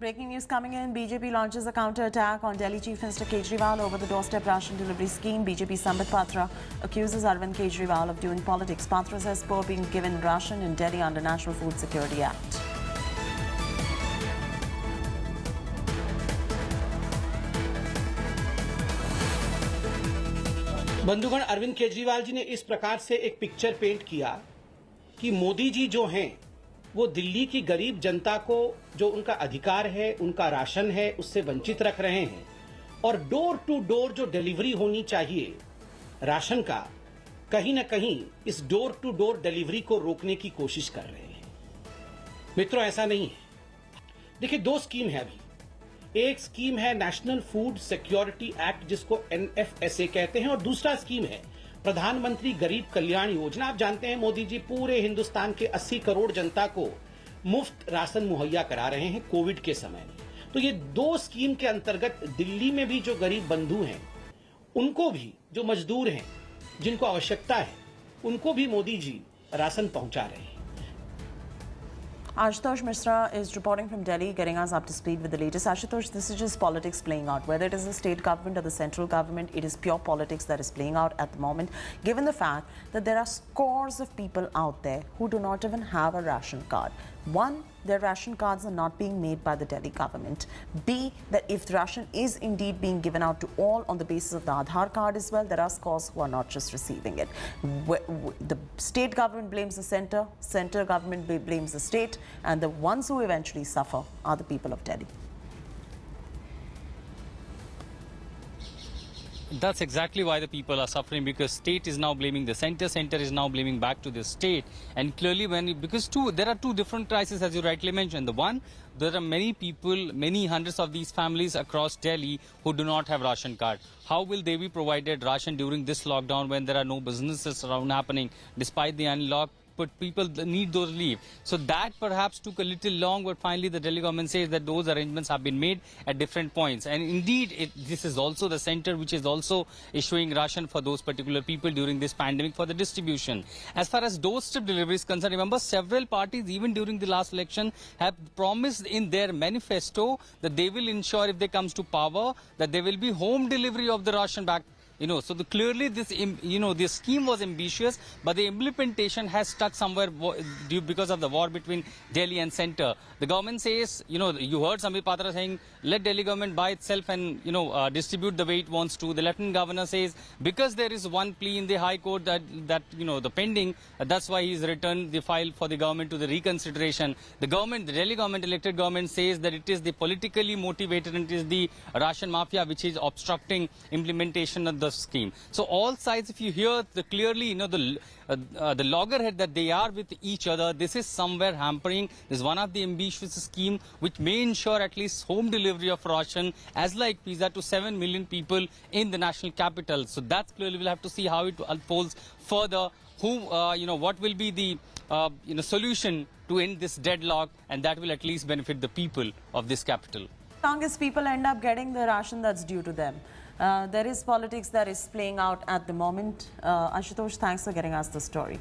Breaking news coming in. BJP launches a counter-attack on Delhi Chief Minister Kejriwal over the doorstep ration delivery scheme. BJP Sambit Patra accuses Arvind Kejriwal of doing politics. Patra says poor being given ration in Delhi under National Food Security Act. बंधुगण, अरविंद केजरीवाल जी ने इस प्रकार से एक picture paint किया कि मोदी जी जो हैं वो दिल्ली की गरीब जनता को जो उनका अधिकार है, उनका राशन है, उससे वंचित रख रहे हैं और डोर टू डोर जो डिलीवरी होनी चाहिए राशन का, कहीं ना कहीं इस डोर टू डोर डिलीवरी को रोकने की कोशिश कर रहे हैं। मित्रों, ऐसा नहीं है। देखिए, दो स्कीम है अभी। एक स्कीम है नेशनल फूड सिक्योरिटी एक्ट, जिसको NFSA कहते हैं, और दूसरा स्कीम है प्रधानमंत्री गरीब कल्याण योजना। आप जानते हैं मोदी जी पूरे हिंदुस्तान के 80 करोड़ जनता को मुफ्त राशन मुहैया करा रहे हैं कोविड के समय में। तो ये दो स्कीम के अंतर्गत दिल्ली में भी जो गरीब बंधु हैं, उनको भी, जो मजदूर हैं, जिनको आवश्यकता है, उनको भी मोदी जी राशन पहुंचा रहे हैं। Ashutosh Mishra is reporting from Delhi, getting us up to speed with the latest. Ashutosh, this is just politics playing out. Whether it is the state government or the central government, it is pure politics that is playing out at the moment, given the fact that there are scores of people out there who do not even have a ration card. One, their ration cards are not being made by the Delhi government. B, that if the ration is indeed being given out to all on the basis of the Aadhaar card as well, there are scores who are not just receiving it. The state government blames the center government blames the state, and the ones who eventually suffer are the people of Delhi. That's exactly why the people are suffering, because state is now blaming the center is now blaming back to the state. And clearly there are two different crises, as you rightly mentioned. The one, there are many people, many hundreds of these families across Delhi who do not have ration card. How will they be provided ration during this lockdown when there are no businesses around happening despite the unlock? But people need those relief. So that perhaps took a little long, but finally the Delhi government says that those arrangements have been made at different points. And indeed, this is also the center which is also issuing ration for those particular people during this pandemic for the distribution. As far as doorstep delivery is concerned, remember several parties even during the last election have promised in their manifesto that they will ensure, if they comes to power, that there will be home delivery of the ration back. So clearly this, this scheme was ambitious, but the implementation has stuck somewhere because of the war between Delhi and center. The government says, you heard Sambit Patra saying, let Delhi government buy itself and, distribute the way it wants to. The Lieutenant Governor says, because there is one plea in the High Court that the pending, that's why he's returned the file for the government to the reconsideration. The Delhi government, elected government, says that it is the politically motivated and it is the ration mafia which is obstructing implementation of the scheme. So all sides, if you hear clearly, the loggerhead that they are with each other, this is somewhere hampering. This is one of the ambitious scheme which may ensure at least home delivery of ration as like pizza to 7 million people in the national capital. So that's clearly, we'll have to see how it unfolds further. What will be the solution to end this deadlock, and that will at least benefit the people of this capital. As long as people end up getting the ration that's due to them. There is politics that is playing out at the moment. Ashutosh, thanks for getting us the story.